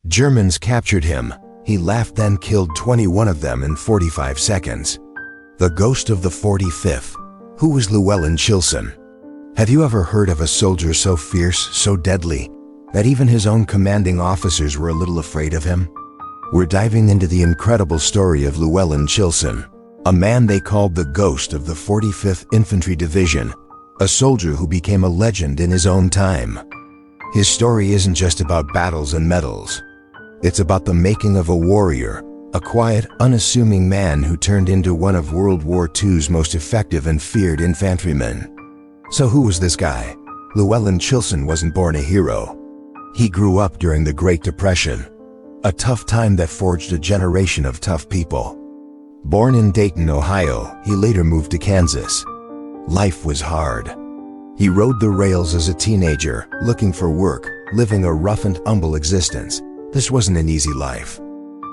Germans captured him. He laughed, then killed 21 of them in 45 seconds. The ghost of the 45th. Who was Llewellyn Chilson? Have you ever heard of a soldier so fierce, so deadly, that even his own commanding officers were a little afraid of him? We're diving into the incredible story of Llewellyn Chilson, a man they called the ghost of the 45th Infantry Division, a soldier who became a legend in his own time. His story isn't just about battles and medals. It's about the making of a warrior, a quiet, unassuming man who turned into one of World War II's most effective and feared infantrymen. So who was this guy? Llewellyn Chilson wasn't born a hero. He grew up during the Great Depression, a tough time that forged a generation of tough people. Born in Dayton, Ohio, he later moved to Kansas. Life was hard. He rode the rails as a teenager, looking for work, living a rough and humble existence. This wasn't an easy life.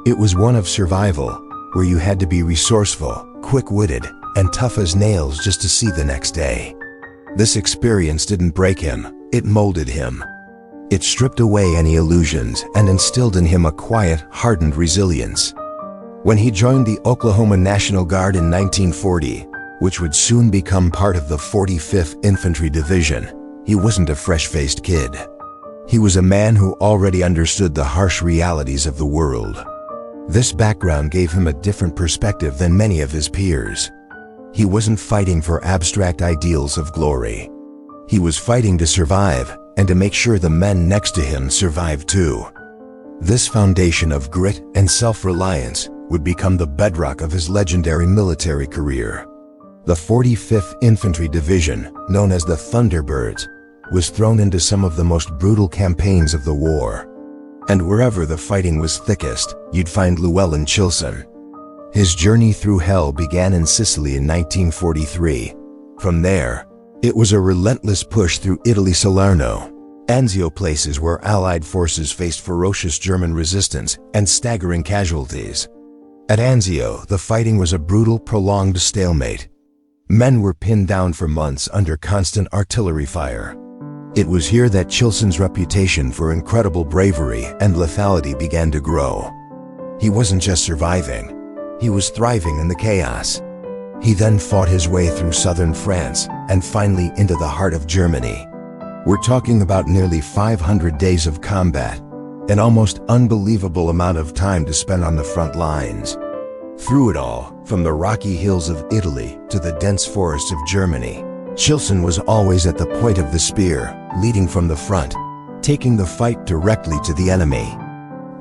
It was one of survival, where you had to be resourceful, quick-witted, and tough as nails just to see the next day. This experience didn't break him, it molded him. It stripped away any illusions and instilled in him a quiet, hardened resilience. When he joined the Oklahoma National Guard in 1940, which would soon become part of the 45th Infantry Division, he wasn't a fresh-faced kid. He was a man who already understood the harsh realities of the world. This background gave him a different perspective than many of his peers. He wasn't fighting for abstract ideals of glory. He was fighting to survive and to make sure the men next to him survived too. This foundation of grit and self-reliance would become the bedrock of his legendary military career. The 45th Infantry Division, known as the Thunderbirds, was thrown into some of the most brutal campaigns of the war. And wherever the fighting was thickest, you'd find Llewellyn Chilson. His journey through hell began in Sicily in 1943. From there, it was a relentless push through Italy, Salerno, Anzio, places where Allied forces faced ferocious German resistance and staggering casualties. At Anzio, the fighting was a brutal, prolonged stalemate. Men were pinned down for months under constant artillery fire. It was here that Chilson's reputation for incredible bravery and lethality began to grow. He wasn't just surviving, he was thriving in the chaos. He then fought his way through southern France and finally into the heart of Germany. We're talking about nearly 500 days of combat, an almost unbelievable amount of time to spend on the front lines. Through it all, from the rocky hills of Italy to the dense forests of Germany, Chilson was always at the point of the spear, leading from the front, taking the fight directly to the enemy.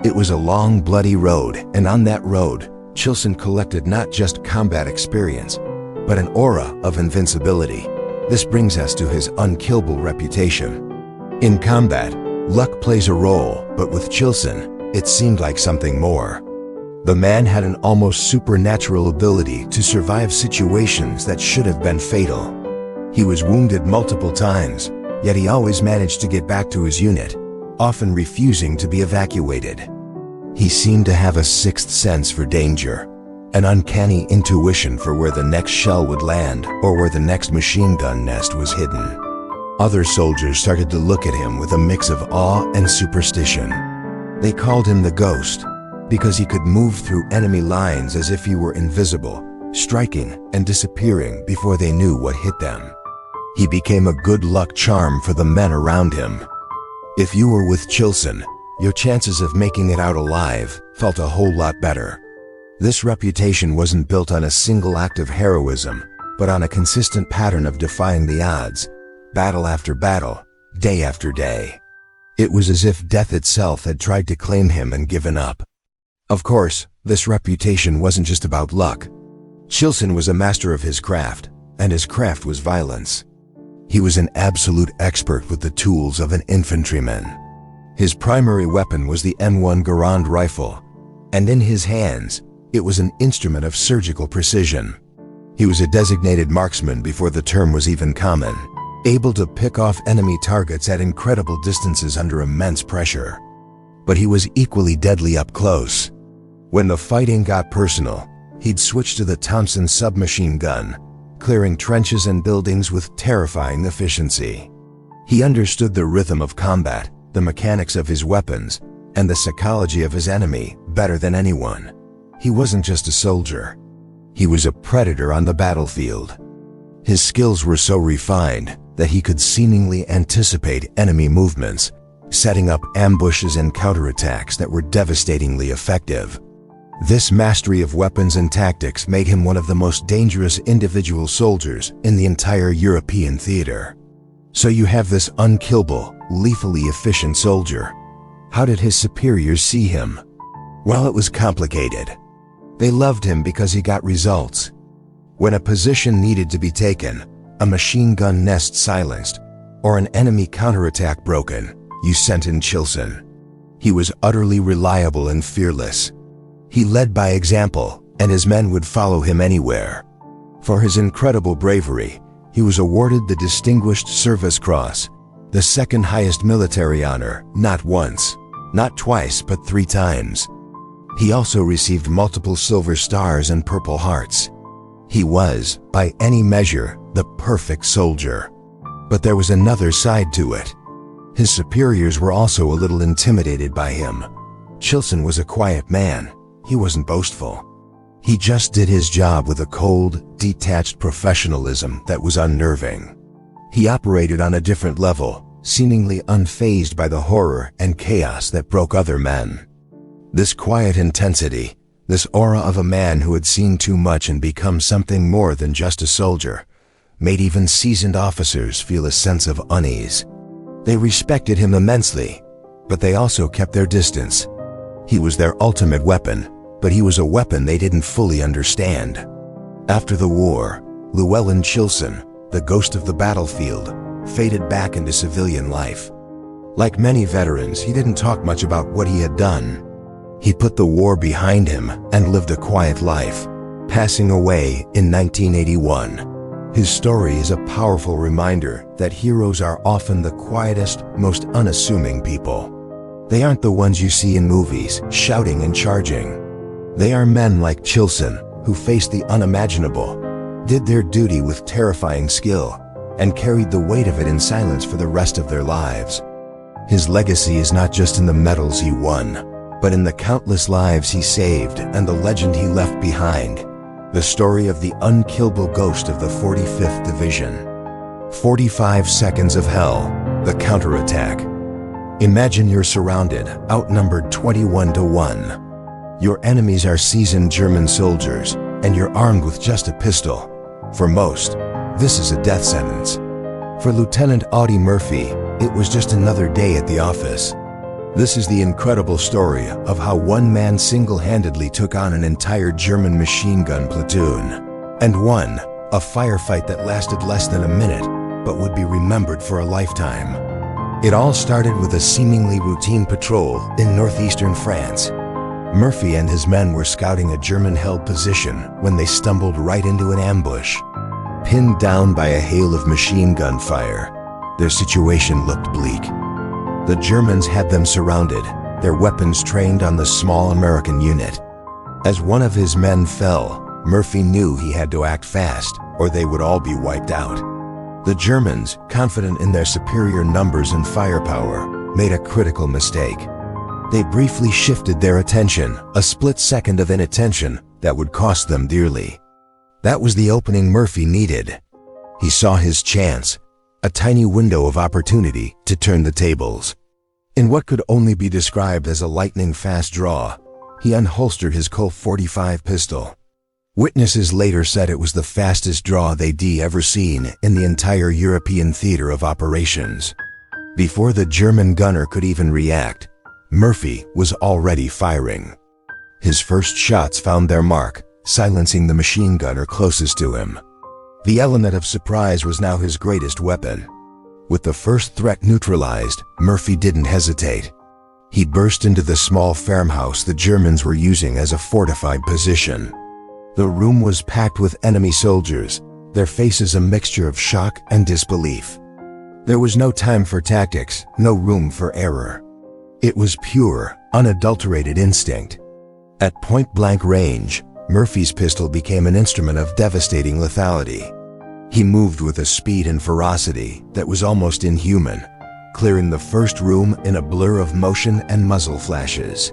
It was a long, bloody road, and on that road, Chilson collected not just combat experience, but an aura of invincibility. This brings us to his unkillable reputation. In combat, luck plays a role, but with Chilson, it seemed like something more. The man had an almost supernatural ability to survive situations that should have been fatal. He was wounded multiple times, yet he always managed to get back to his unit, often refusing to be evacuated. He seemed to have a sixth sense for danger, an uncanny intuition for where the next shell would land or where the next machine gun nest was hidden. Other soldiers started to look at him with a mix of awe and superstition. They called him the Ghost because he could move through enemy lines as if he were invisible, striking and disappearing before they knew what hit them. He became a good luck charm for the men around him. If you were with Chilson, your chances of making it out alive felt a whole lot better. This reputation wasn't built on a single act of heroism, but on a consistent pattern of defying the odds, battle after battle, day after day. It was as if death itself had tried to claim him and given up. Of course, this reputation wasn't just about luck. Chilson was a master of his craft, and his craft was violence. He was an absolute expert with the tools of an infantryman. His primary weapon was the M1 Garand rifle, and in his hands, it was an instrument of surgical precision. He was a designated marksman before the term was even common, able to pick off enemy targets at incredible distances under immense pressure. But he was equally deadly up close. When the fighting got personal, he'd switch to the Thompson submachine gun, clearing trenches and buildings with terrifying efficiency. He understood the rhythm of combat, the mechanics of his weapons, and the psychology of his enemy better than anyone. He wasn't just a soldier. He was a predator on the battlefield. His skills were so refined that he could seemingly anticipate enemy movements, setting up ambushes and counterattacks that were devastatingly effective. This mastery of weapons and tactics made him one of the most dangerous individual soldiers in the entire European theater. So you have this unkillable, lethally efficient soldier. How did his superiors see him? Well, it was complicated. They loved him because he got results. When a position needed to be taken, a machine gun nest silenced, or an enemy counterattack broken, you sent in Chilson. He was utterly reliable and fearless. He led by example, and his men would follow him anywhere. For his incredible bravery, he was awarded the Distinguished Service Cross, the second highest military honor, not once, not twice, but 3 times. He also received multiple Silver Stars and Purple Hearts. He was, by any measure, the perfect soldier. But there was another side to it. His superiors were also a little intimidated by him. Chilson was a quiet man. He wasn't boastful. He just did his job with a cold, detached professionalism that was unnerving. He operated on a different level, seemingly unfazed by the horror and chaos that broke other men. This quiet intensity, this aura of a man who had seen too much and become something more than just a soldier, made even seasoned officers feel a sense of unease. They respected him immensely, but they also kept their distance. He was their ultimate weapon, but he was a weapon they didn't fully understand. After the war, Llewellyn Chilson, the ghost of the battlefield, faded back into civilian life. Like many veterans, he didn't talk much about what he had done. He put the war behind him and lived a quiet life, passing away in 1981. His story is a powerful reminder that heroes are often the quietest, most unassuming people. They aren't the ones you see in movies, shouting and charging. They are men like Chilson, who faced the unimaginable, did their duty with terrifying skill, and carried the weight of it in silence for the rest of their lives. His legacy is not just in the medals he won, but in the countless lives he saved and the legend he left behind. The story of the unkillable ghost of the 45th Division. 45 seconds of hell, the counterattack. Imagine you're surrounded, outnumbered 21-1. Your enemies are seasoned German soldiers, and you're armed with just a pistol. For most, this is a death sentence. For Lieutenant Audie Murphy, it was just another day at the office. This is the incredible story of how one man single-handedly took on an entire German machine gun platoon and won a firefight that lasted less than a minute but would be remembered for a lifetime. It all started with a seemingly routine patrol in northeastern France. Murphy and his men were scouting a German-held position when they stumbled right into an ambush. Pinned down by a hail of machine gun fire, their situation looked bleak. The Germans had them surrounded, their weapons trained on the small American unit. As one of his men fell, Murphy knew he had to act fast, or they would all be wiped out. The Germans, confident in their superior numbers and firepower, made a critical mistake. They briefly shifted their attention, a split second of inattention that would cost them dearly. That was the opening Murphy needed. He saw his chance, a tiny window of opportunity to turn the tables. In what could only be described as a lightning-fast draw, he unholstered his Colt 45 pistol. Witnesses later said it was the fastest draw they'd ever seen in the entire European theater of operations. Before the German gunner could even react, Murphy was already firing. His first shots found their mark, silencing the machine gunner closest to him. The element of surprise was now his greatest weapon. With the first threat neutralized, Murphy didn't hesitate. He burst into the small farmhouse the Germans were using as a fortified position. The room was packed with enemy soldiers, their faces a mixture of shock and disbelief. There was no time for tactics, no room for error. It was pure, unadulterated instinct. At point-blank range, Murphy's pistol became an instrument of devastating lethality. He moved with a speed and ferocity that was almost inhuman, clearing the first room in a blur of motion and muzzle flashes.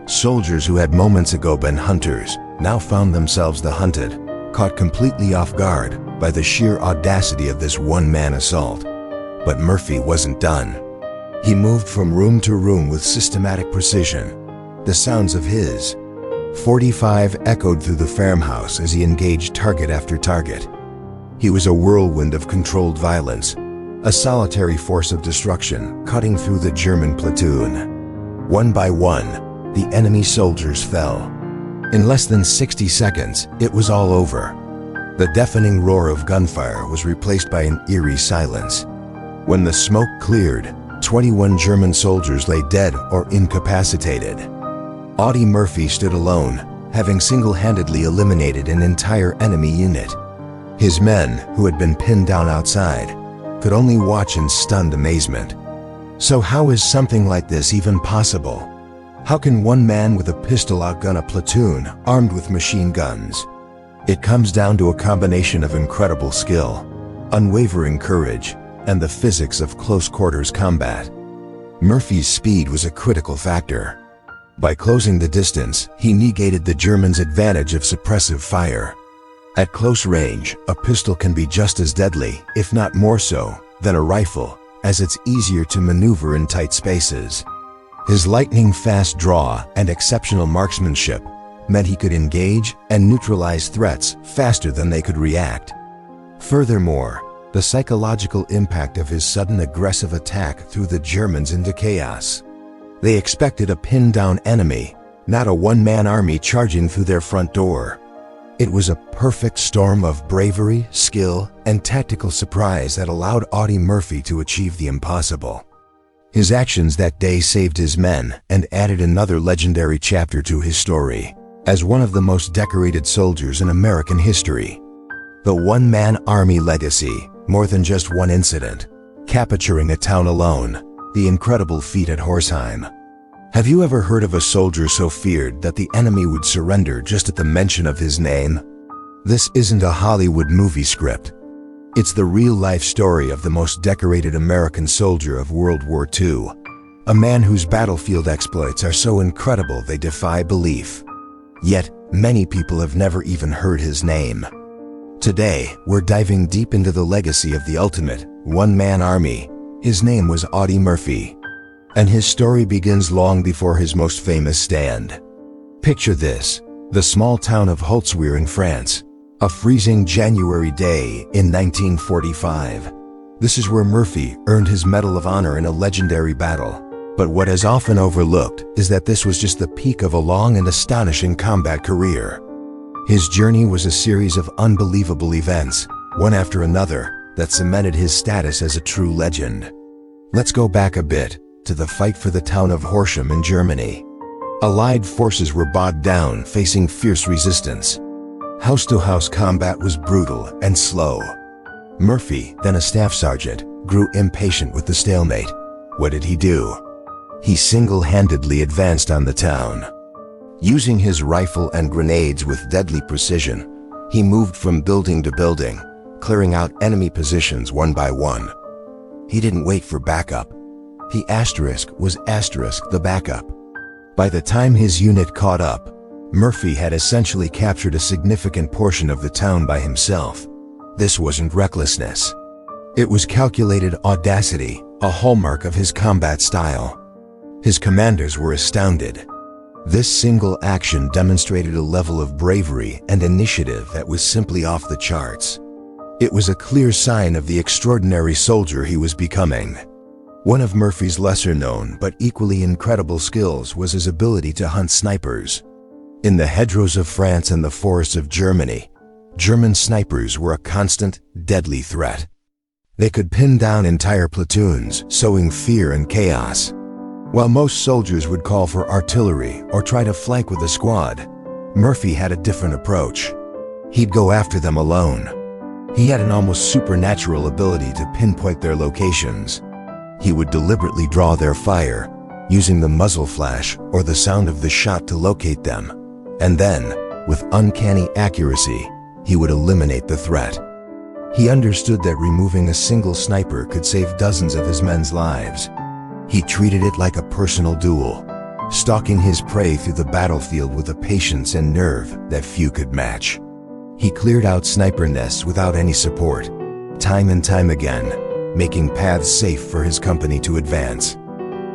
Soldiers who had moments ago been hunters now found themselves the hunted, caught completely off guard by the sheer audacity of this one-man assault. But Murphy wasn't done. He moved from room to room with systematic precision. The sounds of his .45 echoed through the farmhouse as he engaged target after target. He was a whirlwind of controlled violence, a solitary force of destruction cutting through the German platoon. One by one, the enemy soldiers fell. In less than 60 seconds, it was all over. The deafening roar of gunfire was replaced by an eerie silence. When the smoke cleared, 21 German soldiers lay dead or incapacitated. Audie Murphy stood alone, having single-handedly eliminated an entire enemy unit. His men, who had been pinned down outside, could only watch in stunned amazement. So how is something like this even possible? How can one man with a pistol outgun a platoon armed with machine guns? It comes down to a combination of incredible skill, unwavering courage, and the physics of close-quarters combat. Murphy's speed was a critical factor. By closing the distance, he negated the Germans' advantage of suppressive fire. At close range, a pistol can be just as deadly, if not more so, than a rifle, as it's easier to maneuver in tight spaces. His lightning-fast draw and exceptional marksmanship meant he could engage and neutralize threats faster than they could react. Furthermore, the psychological impact of his sudden aggressive attack threw the Germans into chaos. They expected a pinned-down enemy, not a one-man army charging through their front door. It was a perfect storm of bravery, skill, and tactical surprise that allowed Audie Murphy to achieve the impossible. His actions that day saved his men and added another legendary chapter to his story, as one of the most decorated soldiers in American history. The one-man army legacy, more than just one incident, capturing a town alone, the incredible feat at Horsheim. Have you ever heard of a soldier so feared that the enemy would surrender just at the mention of his name? This isn't a Hollywood movie script. It's the real-life story of the most decorated American soldier of World War II, a man whose battlefield exploits are so incredible they defy belief. Yet, many people have never even heard his name. Today, we're diving deep into the legacy of the ultimate one-man army. His name was Audie Murphy, and his story begins long before his most famous stand. Picture this, the small town of Holtzwihr in France, a freezing January day in 1945. This is where Murphy earned his Medal of Honor in a legendary battle. But what is often overlooked is that this was just the peak of a long and astonishing combat career. His journey was a series of unbelievable events, one after another, that cemented his status as a true legend. Let's go back a bit, to the fight for the town of Horsham in Germany. Allied forces were bogged down, facing fierce resistance. House-to-house combat was brutal and slow. Murphy, then a staff sergeant, grew impatient with the stalemate. What did he do? He single-handedly advanced on the town. Using his rifle and grenades with deadly precision, he moved from building to building, clearing out enemy positions one by one. He didn't wait for backup. He was the backup. By the time his unit caught up, Murphy had essentially captured a significant portion of the town by himself. This wasn't recklessness. It was calculated audacity, a hallmark of his combat style. His commanders were astounded. This single action demonstrated a level of bravery and initiative that was simply off the charts. It was a clear sign of the extraordinary soldier he was becoming. One of Murphy's lesser-known but equally incredible skills was his ability to hunt snipers. In the hedgerows of France and the forests of Germany, German snipers were a constant, deadly threat. They could pin down entire platoons, sowing fear and chaos. While most soldiers would call for artillery or try to flank with a squad, Murphy had a different approach. He'd go after them alone. He had an almost supernatural ability to pinpoint their locations. He would deliberately draw their fire, using the muzzle flash or the sound of the shot to locate them. And then, with uncanny accuracy, he would eliminate the threat. He understood that removing a single sniper could save dozens of his men's lives. He treated it like a personal duel, stalking his prey through the battlefield with a patience and nerve that few could match. He cleared out sniper nests without any support, time and time again, making paths safe for his company to advance.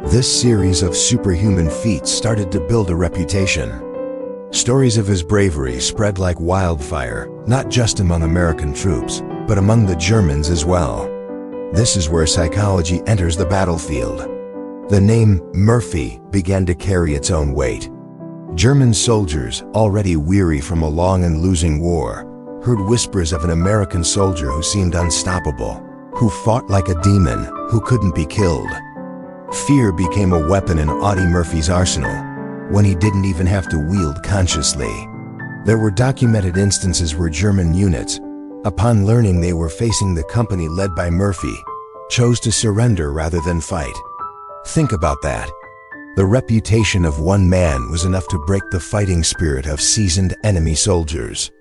This series of superhuman feats started to build a reputation. Stories of his bravery spread like wildfire, not just among American troops, but among the Germans as well. This is where psychology enters the battlefield. The name Murphy began to carry its own weight. German soldiers, already weary from a long and losing war, heard whispers of an American soldier who seemed unstoppable, who fought like a demon, who couldn't be killed. Fear became a weapon in Audie Murphy's arsenal, when he didn't even have to wield consciously. There were documented instances where German units, upon learning they were facing the company led by Murphy, chose to surrender rather than fight. Think about that. The reputation of one man was enough to break the fighting spirit of seasoned enemy soldiers.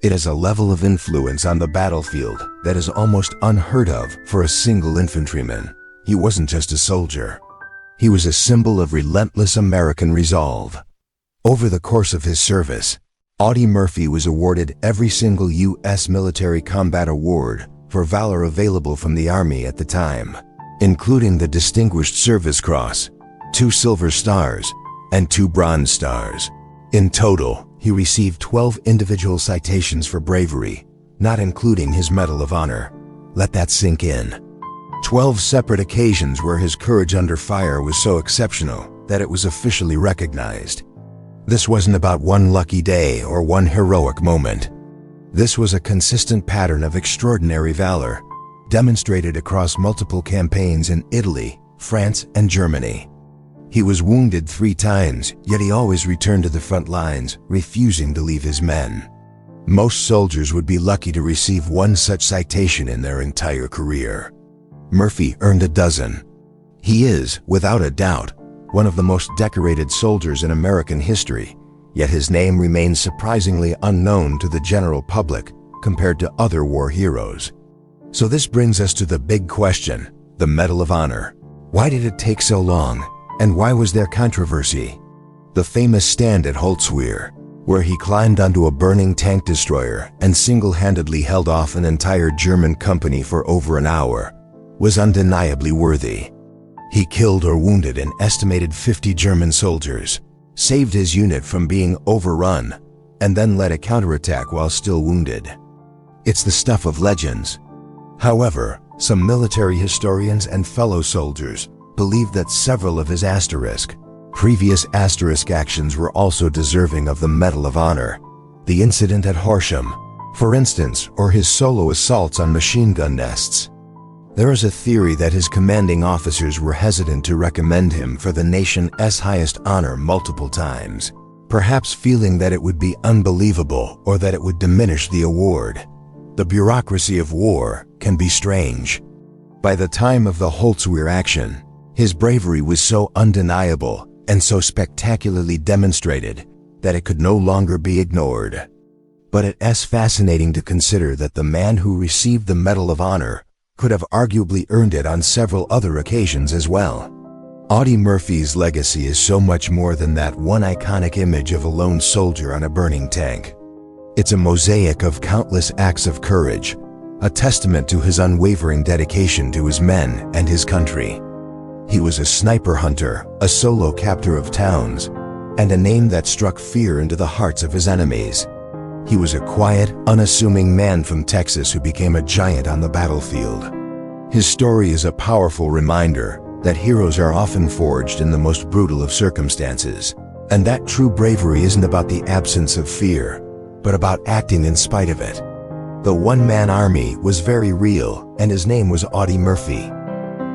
It has a level of influence on the battlefield that is almost unheard of for a single infantryman. He wasn't just a soldier. He was a symbol of relentless American resolve. Over the course of his service, Audie Murphy was awarded every single U.S. military combat award for valor available from the Army at the time, including the Distinguished Service Cross, 2 Silver Stars, and 2 Bronze Stars. In total, he received 12 individual citations for bravery, not including his Medal of Honor. Let that sink in. 12 separate occasions where his courage under fire was so exceptional that it was officially recognized. This wasn't about one lucky day or one heroic moment. This was a consistent pattern of extraordinary valor, demonstrated across multiple campaigns in Italy, France, and Germany. He was wounded 3 times, yet he always returned to the front lines, refusing to leave his men. Most soldiers would be lucky to receive 1 such citation in their entire career. Murphy earned a dozen. He is, without a doubt, one of the most decorated soldiers in American history, yet his name remains surprisingly unknown to the general public compared to other war heroes. So this brings us to the big question, the Medal of Honor. Why did it take so long, and why was there controversy? The famous stand at Holzwihr, where he climbed onto a burning tank destroyer and single-handedly held off an entire German company for over an hour, was undeniably worthy. He killed or wounded an estimated 50 German soldiers, saved his unit from being overrun, and then led a counterattack while still wounded. It's the stuff of legends. However, some military historians and fellow soldiers believe that several of his previous asterisk actions were also deserving of the Medal of Honor. The incident at Horsham, for instance, or his solo assaults on machine gun nests. There is a theory that his commanding officers were hesitant to recommend him for the nation's highest honor multiple times, perhaps feeling that it would be unbelievable or that it would diminish the award. The bureaucracy of war can be strange. By the time of the Holzwihr action, his bravery was so undeniable and so spectacularly demonstrated that it could no longer be ignored. But it's fascinating to consider that the man who received the Medal of Honor could have arguably earned it on several other occasions as well. Audie Murphy's legacy is so much more than that one iconic image of a lone soldier on a burning tank. It's a mosaic of countless acts of courage, a testament to his unwavering dedication to his men and his country. He was a sniper hunter, a solo captor of towns, and a name that struck fear into the hearts of his enemies. He was a quiet, unassuming man from Texas who became a giant on the battlefield. His story is a powerful reminder that heroes are often forged in the most brutal of circumstances, and that true bravery isn't about the absence of fear, but about acting in spite of it. The one-man army was very real, and his name was Audie Murphy.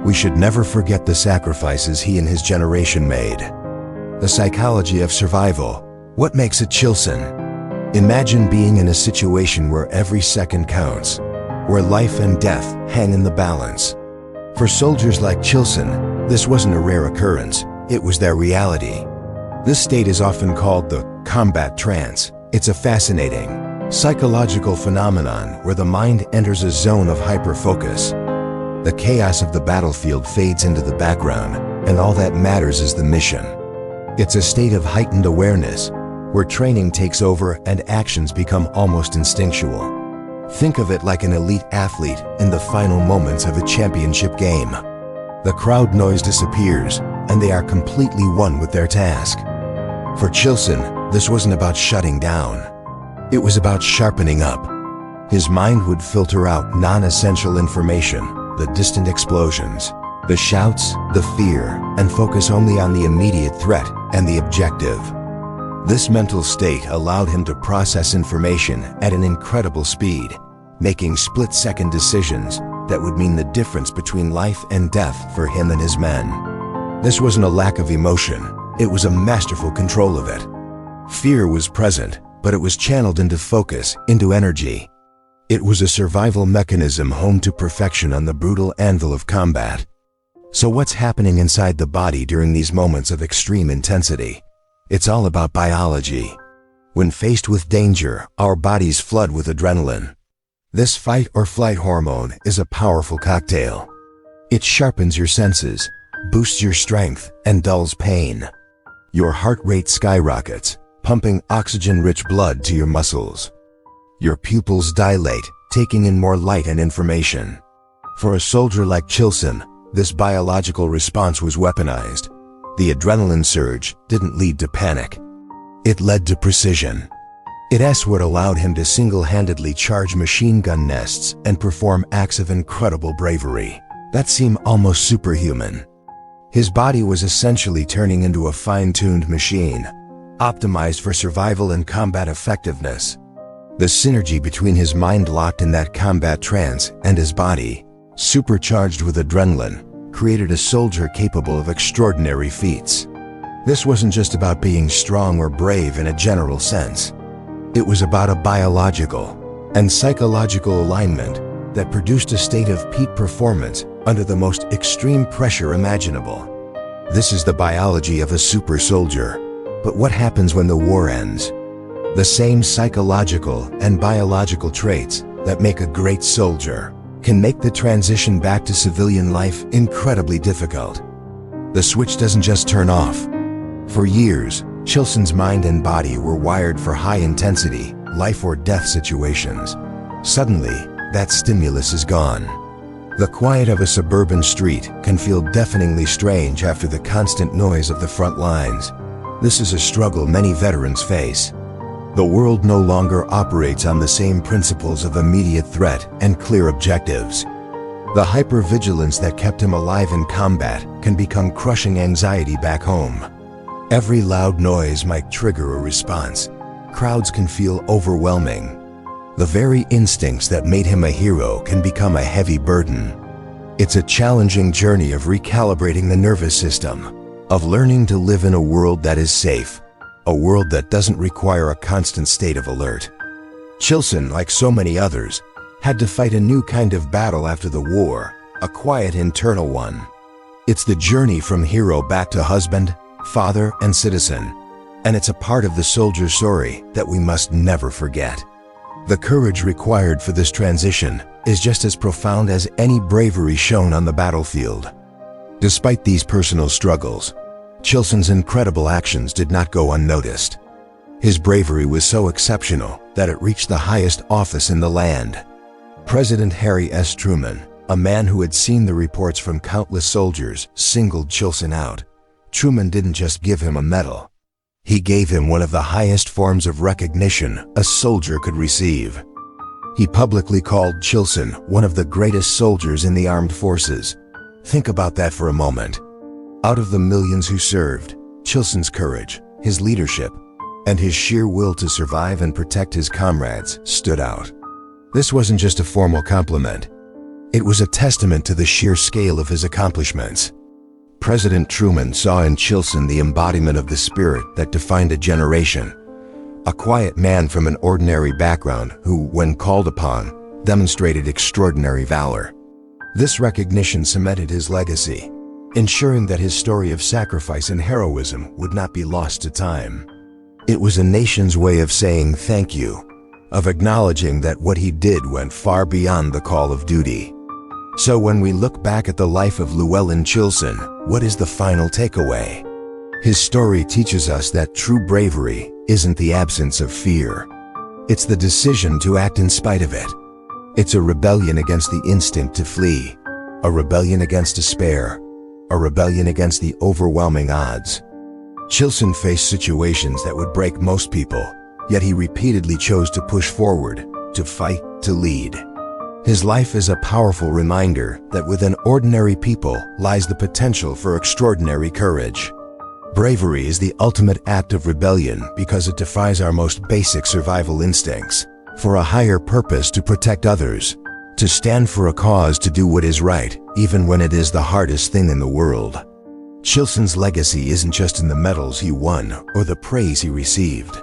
We should never forget the sacrifices he and his generation made. The psychology of survival. What makes a Chilson? Imagine being in a situation where every second counts, where life and death hang in the balance. For soldiers like Chilson, this wasn't a rare occurrence, it was their reality. This state is often called the combat trance. It's a fascinating, Psychological phenomenon where the mind enters a zone of hyperfocus. The chaos of the battlefield fades into the background, and all that matters is the mission. It's a state of heightened awareness, where training takes over and actions become almost instinctual. Think of it like an elite athlete in the final moments of a championship game. The crowd noise disappears, and they are completely one with their task. For Chilson, this wasn't about shutting down. It was about sharpening up. His mind would filter out non-essential information, the distant explosions, the shouts, the fear, and focus only on the immediate threat and the objective. This mental state allowed him to process information at an incredible speed, making split-second decisions that would mean the difference between life and death for him and his men. This wasn't a lack of emotion, it was a masterful control of it. Fear was present, but it was channeled into focus, into energy. It was a survival mechanism honed to perfection on the brutal anvil of combat. So what's happening inside the body during these moments of extreme intensity? It's all about biology. When faced with danger, our bodies flood with adrenaline. This fight or flight hormone is a powerful cocktail. It sharpens your senses, boosts your strength, and dulls pain. Your heart rate skyrockets, pumping oxygen-rich blood to your muscles. Your pupils dilate, taking in more light and information. For a soldier like Chilson, this biological response was weaponized. The adrenaline surge didn't lead to panic. It led to precision. It's what allowed him to single-handedly charge machine gun nests and perform acts of incredible bravery that seem almost superhuman. His body was essentially turning into a fine-tuned machine, optimized for survival and combat effectiveness. The synergy between his mind locked in that combat trance and his body, supercharged with adrenaline, created a soldier capable of extraordinary feats. This wasn't just about being strong or brave in a general sense. It was about a biological and psychological alignment that produced a state of peak performance under the most extreme pressure imaginable. This is the biology of a super soldier. But what happens when the war ends? The same psychological and biological traits that make a great soldier can make the transition back to civilian life incredibly difficult. The switch doesn't just turn off. For years, Chilson's mind and body were wired for high-intensity, life-or-death situations. Suddenly, that stimulus is gone. The quiet of a suburban street can feel deafeningly strange after the constant noise of the front lines. This is a struggle many veterans face. The world no longer operates on the same principles of immediate threat and clear objectives. The hypervigilance that kept him alive in combat can become crushing anxiety back home. Every loud noise might trigger a response. Crowds can feel overwhelming. The very instincts that made him a hero can become a heavy burden. It's a challenging journey of recalibrating the nervous system, of learning to live in a world that is safe, a world that doesn't require a constant state of alert. Chilson, like so many others, had to fight a new kind of battle after the war, a quiet internal one. It's the journey from hero back to husband, father, and citizen, and it's a part of the soldier's story that we must never forget. The courage required for this transition is just as profound as any bravery shown on the battlefield. Despite these personal struggles, Chilson's incredible actions did not go unnoticed. His bravery was so exceptional that it reached the highest office in the land. President Harry S. Truman, a man who had seen the reports from countless soldiers, singled Chilson out. Truman didn't just give him a medal. He gave him one of the highest forms of recognition a soldier could receive. He publicly called Chilson one of the greatest soldiers in the armed forces. Think about that for a moment. Out of the millions who served, Chilson's courage, his leadership, and his sheer will to survive and protect his comrades stood out. This wasn't just a formal compliment. It was a testament to the sheer scale of his accomplishments. President Truman saw in Chilson the embodiment of the spirit that defined a generation. A quiet man from an ordinary background who, when called upon, demonstrated extraordinary valor. This recognition cemented his legacy, ensuring that his story of sacrifice and heroism would not be lost to time. It was a nation's way of saying thank you, of acknowledging that what he did went far beyond the call of duty. So when we look back at the life of Llewellyn Chilson, what is the final takeaway? His story teaches us that true bravery isn't the absence of fear. It's the decision to act in spite of it. It's a rebellion against the instinct to flee, a rebellion against despair, a rebellion against the overwhelming odds. Chilson faced situations that would break most people, yet he repeatedly chose to push forward, to fight, to lead. His life is a powerful reminder that within ordinary people lies the potential for extraordinary courage. Bravery is the ultimate act of rebellion because it defies our most basic survival instincts, for a higher purpose to protect others, to stand for a cause, to do what is right, even when it is the hardest thing in the world. Chilson's legacy isn't just in the medals he won or the praise he received.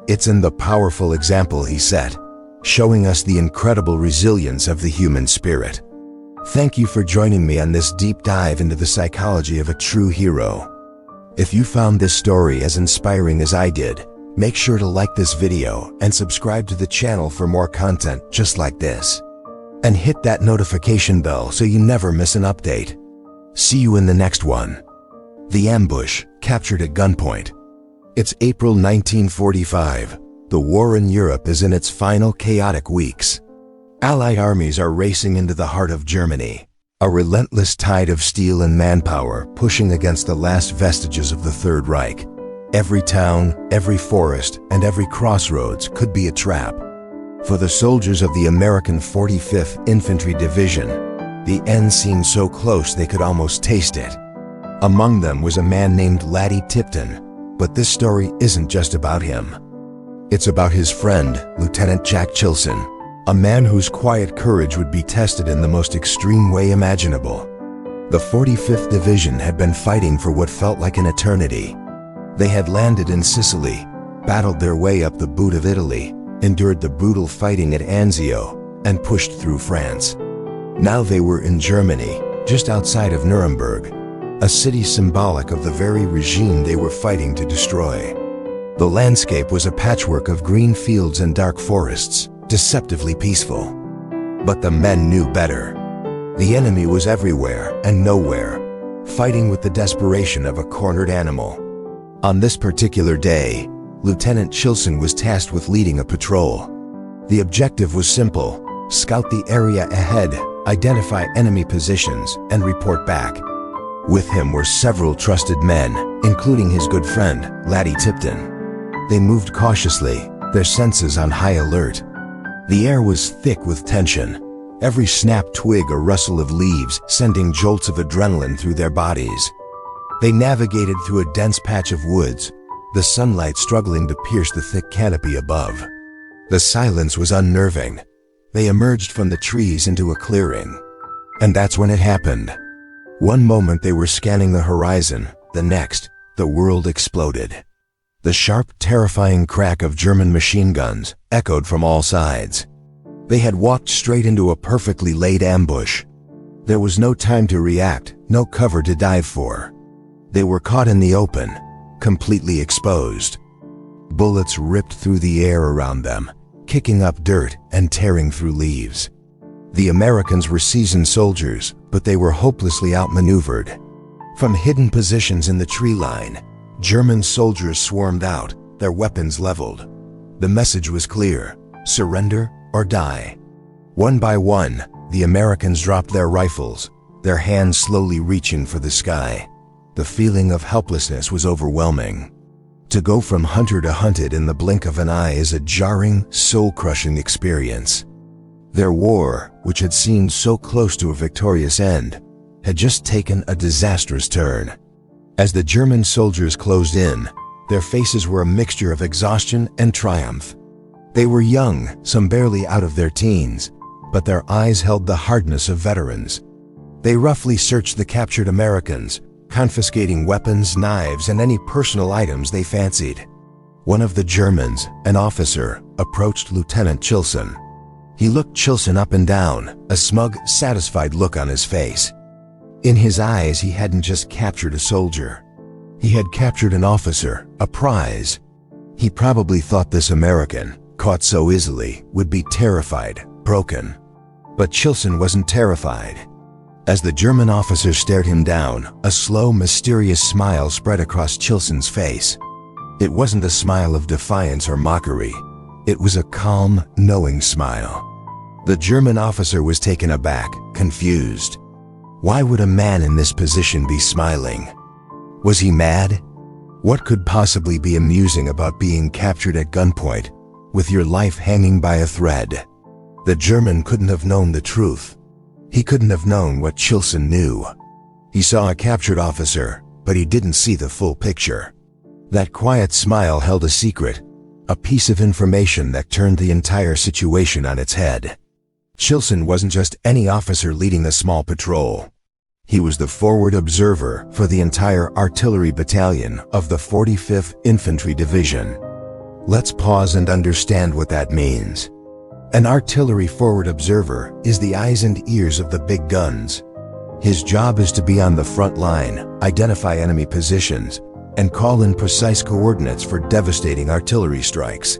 It's in the powerful example he set, showing us the incredible resilience of the human spirit. Thank you for joining me on this deep dive into the psychology of a true hero. If you found this story as inspiring as I did, make sure to like this video and subscribe to the channel for more content just like this. And hit that notification bell so you never miss an update. See you in the next one. The ambush, captured at gunpoint. It's April 1945. The war in Europe is in its final chaotic weeks. Allied armies are racing into the heart of Germany, a relentless tide of steel and manpower pushing against the last vestiges of the Third Reich. Every town, every forest, and every crossroads could be a trap. For the soldiers of the American 45th Infantry Division, the end seemed so close they could almost taste it. Among them was a man named Laddie Tipton, but this story isn't just about him. It's about his friend, Lieutenant Jack Chilson, a man whose quiet courage would be tested in the most extreme way imaginable. The 45th Division had been fighting for what felt like an eternity. They had landed in Sicily, battled their way up the boot of Italy, endured the brutal fighting at Anzio, and pushed through France. Now they were in Germany, just outside of Nuremberg, a city symbolic of the very regime they were fighting to destroy. The landscape was a patchwork of green fields and dark forests, deceptively peaceful. But the men knew better. The enemy was everywhere and nowhere, fighting with the desperation of a cornered animal. On this particular day, Lieutenant Chilson was tasked with leading a patrol. The objective was simple: scout the area ahead, identify enemy positions, and report back. With him were several trusted men, including his good friend, Laddie Tipton. They moved cautiously, their senses on high alert. The air was thick with tension, every snapped twig or rustle of leaves sending jolts of adrenaline through their bodies. They navigated through a dense patch of woods, the sunlight struggling to pierce the thick canopy above. The silence was unnerving. They emerged from the trees into a clearing. And that's when it happened. One moment they were scanning the horizon, the next, the world exploded. The sharp, terrifying crack of German machine guns echoed from all sides. They had walked straight into a perfectly laid ambush. There was no time to react, no cover to dive for. They were caught in the open, completely exposed. Bullets ripped through the air around them, kicking up dirt and tearing through leaves. The Americans were seasoned soldiers, but they were hopelessly outmaneuvered. From hidden positions in the tree line, German soldiers swarmed out, their weapons leveled. The message was clear: surrender or die. One by one, the Americans dropped their rifles, their hands slowly reaching for the sky. The feeling of helplessness was overwhelming. To go from hunter to hunted in the blink of an eye is a jarring, soul-crushing experience. Their war, which had seemed so close to a victorious end, had just taken a disastrous turn. As the German soldiers closed in, their faces were a mixture of exhaustion and triumph. They were young, some barely out of their teens, but their eyes held the hardness of veterans. They roughly searched the captured Americans, confiscating weapons, knives, and any personal items they fancied. One of the Germans, an officer, approached Lieutenant Chilson. He looked Chilson up and down, a smug, satisfied look on his face. In his eyes, he hadn't just captured a soldier. He had captured an officer, a prize. He probably thought this American, caught so easily would be terrified, broken. But Chilson wasn't terrified. As the German officer stared him down, a slow, mysterious smile spread across Chilson's face. It wasn't a smile of defiance or mockery. It was a calm, knowing smile. The German officer was taken aback, confused. Why would a man in this position be smiling? Was he mad? What could possibly be amusing about being captured at gunpoint, with your life hanging by a thread? The German couldn't have known the truth. He couldn't have known what Chilson knew. He saw a captured officer, but he didn't see the full picture. That quiet smile held a secret, a piece of information that turned the entire situation on its head. Chilson wasn't just any officer leading a small patrol. He was the forward observer for the entire artillery battalion of the 45th Infantry Division. Let's pause and understand what that means. An artillery forward observer is the eyes and ears of the big guns. His job is to be on the front line, identify enemy positions, and call in precise coordinates for devastating artillery strikes.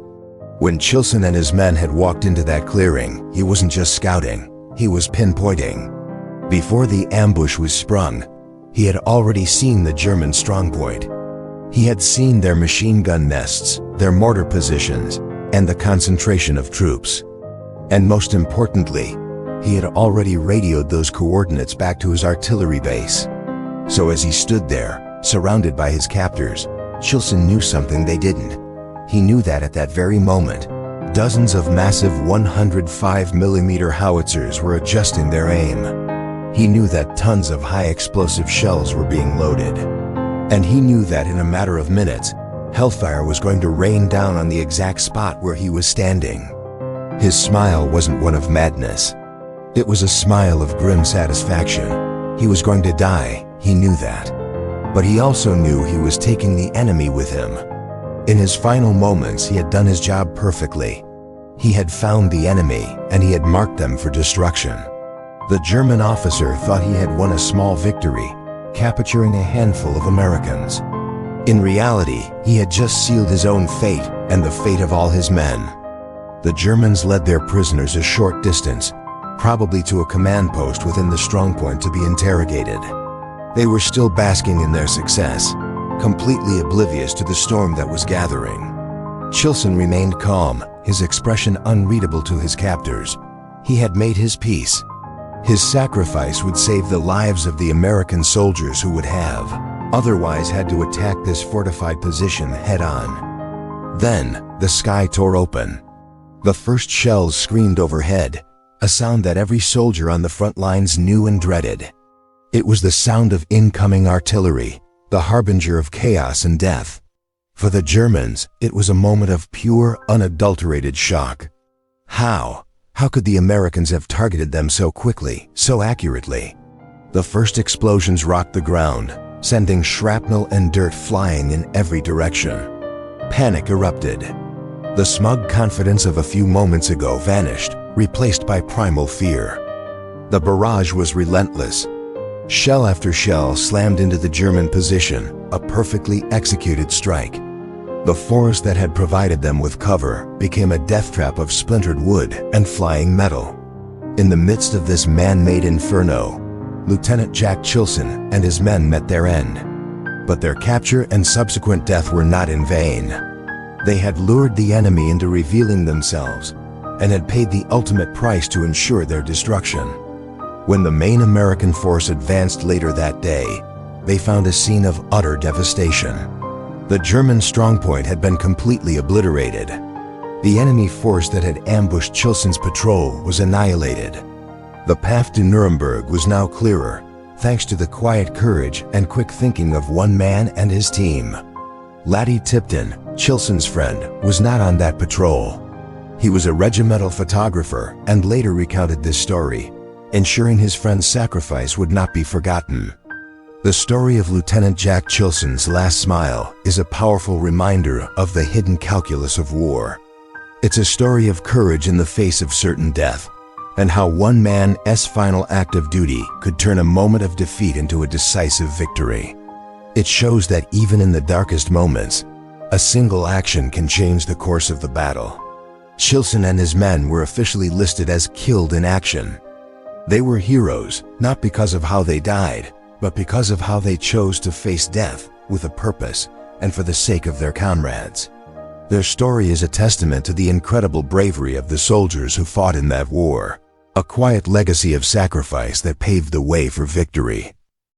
When Chilson and his men had walked into that clearing, he wasn't just scouting, he was pinpointing. Before the ambush was sprung, he had already seen the German strongpoint. He had seen their machine gun nests, their mortar positions, and the concentration of troops. And most importantly, he had already radioed those coordinates back to his artillery base. So as he stood there, surrounded by his captors, Chilson knew something they didn't. He knew that at that very moment, dozens of massive 105mm howitzers were adjusting their aim. He knew that tons of high-explosive shells were being loaded. And he knew that in a matter of minutes, hellfire was going to rain down on the exact spot where he was standing. His smile wasn't one of madness. It was a smile of grim satisfaction. He was going to die, he knew that. But he also knew he was taking the enemy with him. In his final moments, he had done his job perfectly. He had found the enemy, and he had marked them for destruction. The German officer thought he had won a small victory, capturing a handful of Americans. In reality, he had just sealed his own fate and the fate of all his men. The Germans led their prisoners a short distance, probably to a command post within the strongpoint to be interrogated. They were still basking in their success, completely oblivious to the storm that was gathering. Chilson remained calm, his expression unreadable to his captors. He had made his peace. His sacrifice would save the lives of the American soldiers who would have otherwise had to attack this fortified position head-on. Then, the sky tore open. The first shells screamed overhead, a sound that every soldier on the front lines knew and dreaded. It was the sound of incoming artillery, the harbinger of chaos and death. For the Germans, it was a moment of pure, unadulterated shock. How could the Americans have targeted them so quickly, so accurately? The first explosions rocked the ground, sending shrapnel and dirt flying in every direction. Panic erupted. The smug confidence of a few moments ago vanished, replaced by primal fear. The barrage was relentless. Shell after shell slammed into the German position, a perfectly executed strike. The forest that had provided them with cover became a death trap of splintered wood and flying metal. In the midst of this man-made inferno, Lieutenant Jack Chilson and his men met their end. But their capture and subsequent death were not in vain. They had lured the enemy into revealing themselves and had paid the ultimate price to ensure their destruction. When the main American force advanced later that day, they found a scene of utter devastation. The German strongpoint had been completely obliterated. The enemy force that had ambushed Chilson's patrol was annihilated. The path to Nuremberg was now clearer, thanks to the quiet courage and quick thinking of one man and his team. Laddie Tipton, Chilson's friend, was not on that patrol. He was a regimental photographer and later recounted this story, ensuring his friend's sacrifice would not be forgotten. The story of Lieutenant Jack Chilson's last smile is a powerful reminder of the hidden calculus of war. It's a story of courage in the face of certain death, and how one man's final act of duty could turn a moment of defeat into a decisive victory. It shows that even in the darkest moments, a single action can change the course of the battle. Chilson and his men were officially listed as killed in action. They were heroes, not because of how they died, but because of how they chose to face death with a purpose and for the sake of their comrades. Their story is a testament to the incredible bravery of the soldiers who fought in that war, a quiet legacy of sacrifice that paved the way for victory.